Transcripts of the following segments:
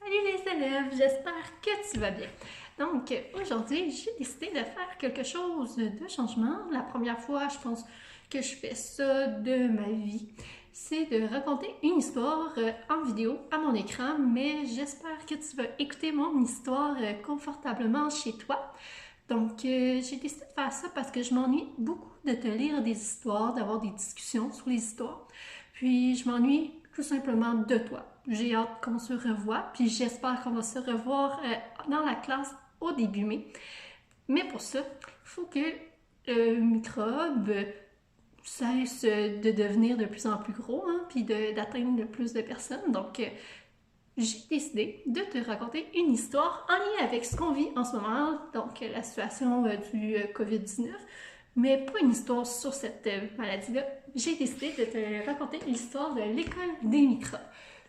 Salut les élèves, j'espère que tu vas bien. Donc aujourd'hui, j'ai décidé de faire quelque chose de changement. La première fois, je pense que je fais ça de ma vie. C'est de raconter une histoire en vidéo à mon écran, mais j'espère que tu vas écouter mon histoire confortablement chez toi. Donc j'ai décidé de faire ça parce que je m'ennuie beaucoup de te lire des histoires, d'avoir des discussions sur les histoires. Puis je m'ennuie tout simplement de toi. J'ai hâte qu'on se revoie, puis j'espère qu'on va se revoir dans la classe au début mai. Mais pour ça, il faut que le microbe cesse de devenir de plus en plus gros, hein, puis d'atteindre de plus de personnes. Donc, j'ai décidé de te raconter une histoire en lien avec ce qu'on vit en ce moment, donc la situation du COVID-19, mais pas une histoire sur cette maladie-là. J'ai décidé de te raconter l'histoire de l'école des microbes.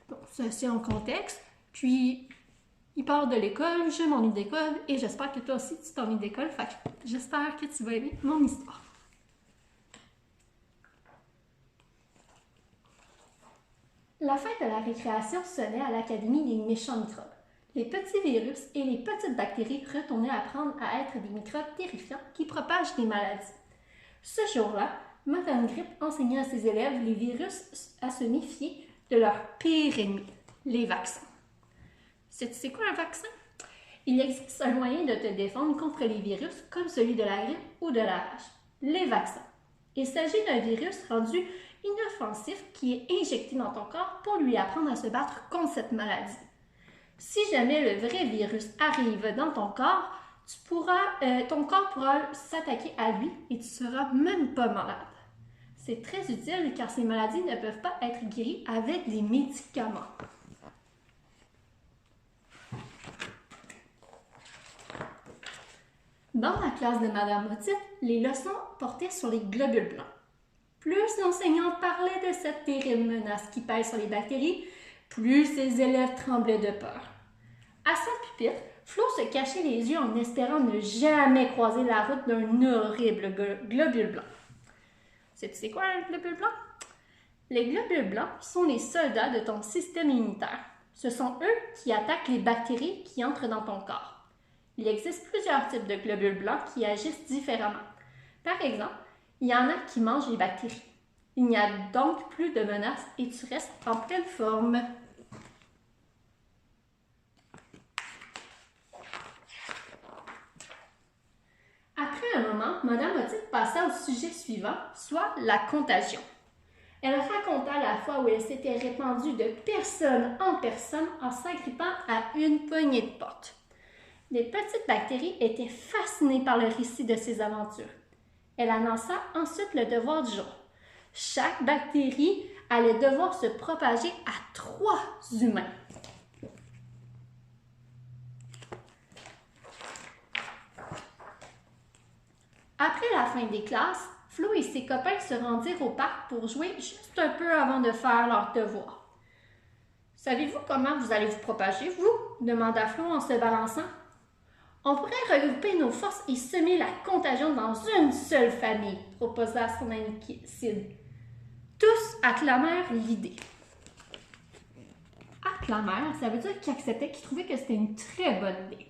Donc, ça c'est en contexte, puis il part de l'école, je m'ennuie d'école, et j'espère que toi aussi tu t'ennuies d'école, fait que j'espère que tu vas aimer mon histoire. La fin de la récréation sonnait à l'Académie des méchants microbes. Les petits virus et les petites bactéries retournaient apprendre à être des microbes terrifiants qui propagent des maladies. Ce jour-là, Madame Grippe enseignait à ses élèves les virus à se méfier de leur pire ennemi, les vaccins. C'est quoi un vaccin? Il existe un moyen de te défendre contre les virus comme celui de la grippe ou de la rage, les vaccins. Il s'agit d'un virus rendu inoffensif qui est injecté dans ton corps pour lui apprendre à se battre contre cette maladie. Si jamais le vrai virus arrive dans ton corps, ton corps pourra s'attaquer à lui et tu ne seras même pas malade. C'est très utile car ces maladies ne peuvent pas être guéries avec des médicaments. Dans la classe de Madame Otite, les leçons portaient sur les globules blancs. Plus l'enseignante parlait de cette terrible menace qui pèse sur les bactéries, plus ses élèves tremblaient de peur. À son pupitre, Flo se cachait les yeux en espérant ne jamais croiser la route d'un horrible globule blanc. C'est quoi un globule blanc? Les globules blancs sont les soldats de ton système immunitaire. Ce sont eux qui attaquent les bactéries qui entrent dans ton corps. Il existe plusieurs types de globules blancs qui agissent différemment. Par exemple, il y en a qui mangent les bactéries. Il n'y a donc plus de menaces et tu restes en pleine forme. Après un moment, Madame Otite passa au sujet suivant, soit la contagion. Elle raconta la fois où elle s'était répandue de personne en s'agrippant à une poignée de porte. Les petites bactéries étaient fascinées par le récit de ses aventures. Elle annonça ensuite le devoir du jour. Chaque bactérie allait devoir se propager à 3 humains. Après la fin des classes, Flo et ses copains se rendirent au parc pour jouer juste un peu avant de faire leur devoir. « Savez-vous comment vous allez vous propager, vous? » demanda Flo en se balançant. « On pourrait regrouper nos forces et semer la contagion dans une seule famille, » proposa son ami Sid. Tous acclamèrent l'idée. Acclamèrent, ça veut dire qu'ils acceptaient, qu'ils trouvaient que c'était une très bonne idée.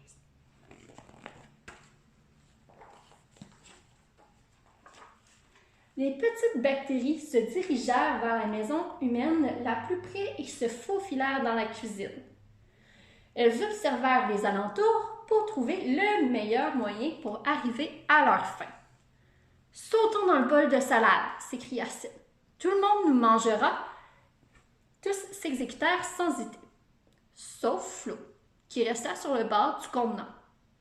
Les petites bactéries se dirigèrent vers la maison humaine la plus près et se faufilèrent dans la cuisine. Elles observèrent les alentours pour trouver le meilleur moyen pour arriver à leur fin. « Sautons dans le bol de salade !» s'écria Sid. « Tout le monde nous mangera. » Tous s'exécutèrent sans hésiter, sauf Flo, qui resta sur le bord du contenant.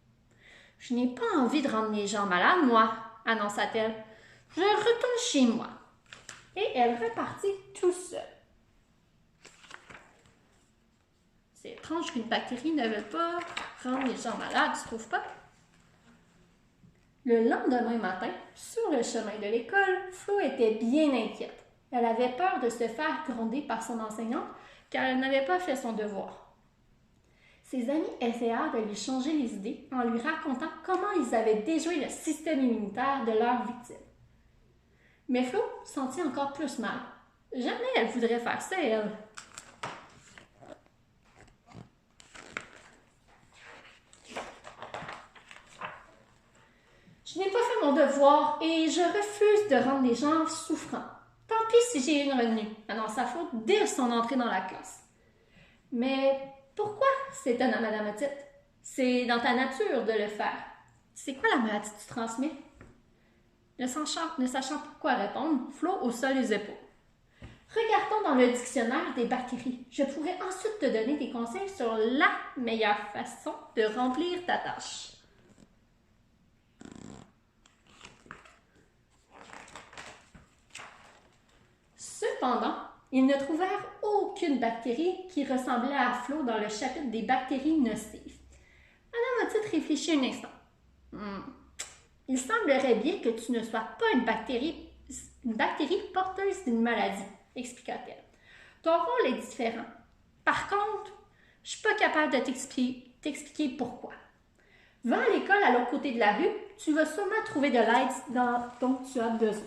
« Je n'ai pas envie de rendre les gens malades, moi, » annonça-t-elle. « Je retourne chez moi. » Et elle repartit tout seule. C'est étrange qu'une bactérie ne veuille pas rendre les gens malades, tu trouves pas? Le lendemain matin, sur le chemin de l'école, Flo était bien inquiète. Elle avait peur de se faire gronder par son enseignante car elle n'avait pas fait son devoir. Ses amis essayèrent de lui changer les idées en lui racontant comment ils avaient déjoué le système immunitaire de leur victime. Mais Flo sentit encore plus mal. Jamais elle voudrait faire ça, elle. devoir et je refuse de rendre les gens souffrants. Tant pis si j'ai une retenue, annonce sa faute dès son entrée dans la classe. Mais pourquoi? S'étonna Madame Otite. C'est dans ta nature de le faire. C'est quoi la maladie que tu transmets? Ne sachant pas quoi répondre, Flo haussa les épaules. Regardons dans le dictionnaire des bactéries. Je pourrais ensuite te donner des conseils sur la meilleure façon de remplir ta tâche. Cependant, ils ne trouvèrent aucune bactérie qui ressemblait à Flo dans le chapitre des bactéries nocives. Madame Otite réfléchit un instant. Il semblerait bien que tu ne sois pas une bactérie porteuse d'une maladie, expliqua-t-elle. Ton rôle est différent. Par contre, je ne suis pas capable de t'expliquer pourquoi. Va à l'école à l'autre côté de la rue, tu vas sûrement trouver de l'aide dont tu as besoin.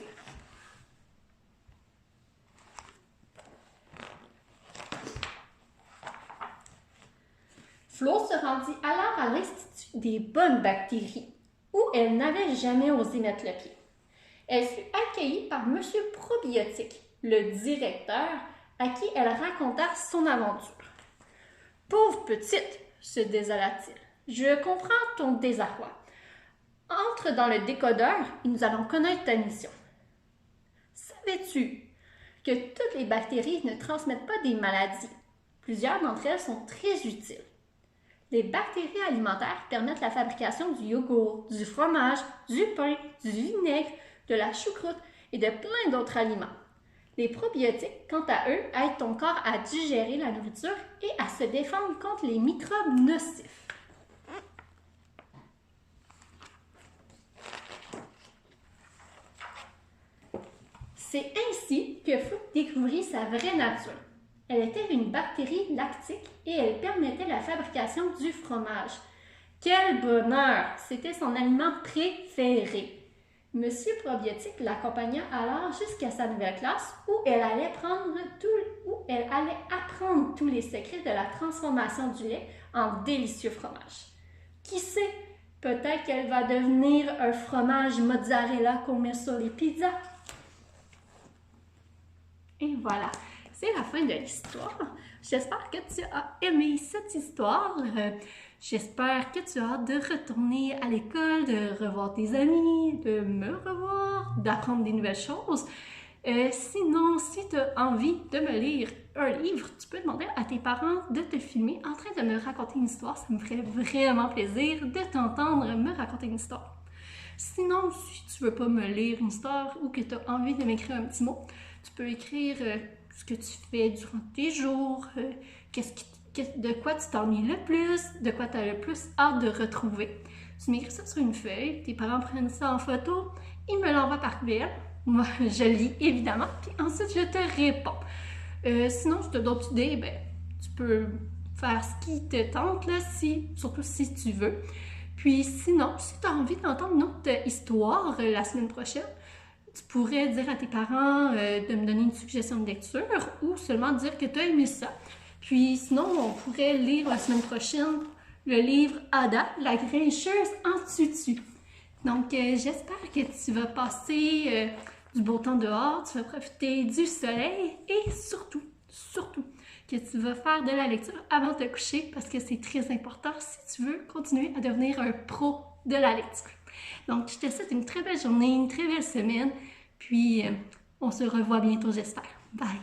Flo se rendit alors à l'Institut des bonnes bactéries, où elle n'avait jamais osé mettre le pied. Elle fut accueillie par M. Probiotique, le directeur, à qui elle raconta son aventure. « Pauvre petite, se désola-t-il, je comprends ton désarroi. Entre dans le décodeur et nous allons connaître ta mission. Savais-tu que toutes les bactéries ne transmettent pas des maladies? Plusieurs d'entre elles sont très utiles. Les bactéries alimentaires permettent la fabrication du yogourt, du fromage, du pain, du vinaigre, de la choucroute et de plein d'autres aliments. Les probiotiques, quant à eux, aident ton corps à digérer la nourriture et à se défendre contre les microbes nocifs. C'est ainsi que Flo découvrit sa vraie nature. Elle était une bactérie lactique et elle permettait la fabrication du fromage. Quel bonheur! C'était son aliment préféré. Monsieur Probiotique l'accompagna alors jusqu'à sa nouvelle classe où elle allait apprendre tous les secrets de la transformation du lait en délicieux fromage. Qui sait, peut-être qu'elle va devenir un fromage mozzarella qu'on met sur les pizzas. Et voilà. C'est la fin de l'histoire. J'espère que tu as aimé cette histoire. J'espère que tu as hâte de retourner à l'école, de revoir tes amis, de me revoir, d'apprendre des nouvelles choses. Sinon, si tu as envie de me lire un livre, tu peux demander à tes parents de te filmer en train de me raconter une histoire. Ça me ferait vraiment plaisir de t'entendre me raconter une histoire. Sinon, si tu ne veux pas me lire une histoire ou que tu as envie de m'écrire un petit mot, tu peux écrire ce que tu fais durant tes jours, de quoi tu t'ennuies le plus, de quoi tu as le plus hâte de retrouver. Tu m'écris ça sur une feuille, tes parents prennent ça en photo, ils me l'envoient par courriel. Moi, je lis évidemment, puis ensuite je te réponds. Sinon, si tu as d'autres idées, tu peux faire ce qui te tente, là, surtout si tu veux. Puis sinon, si tu as envie d'entendre une autre histoire la semaine prochaine, tu pourrais dire à tes parents de me donner une suggestion de lecture ou seulement dire que tu as aimé ça. Puis sinon, on pourrait lire la semaine prochaine le livre Ada, la grincheuse en tutu. Donc, j'espère que tu vas passer du beau temps dehors, tu vas profiter du soleil et surtout, que tu vas faire de la lecture avant de te coucher parce que c'est très important si tu veux continuer à devenir un pro de la lecture. Donc, je te souhaite une très belle journée, une très belle semaine, puis on se revoit bientôt, j'espère. Bye!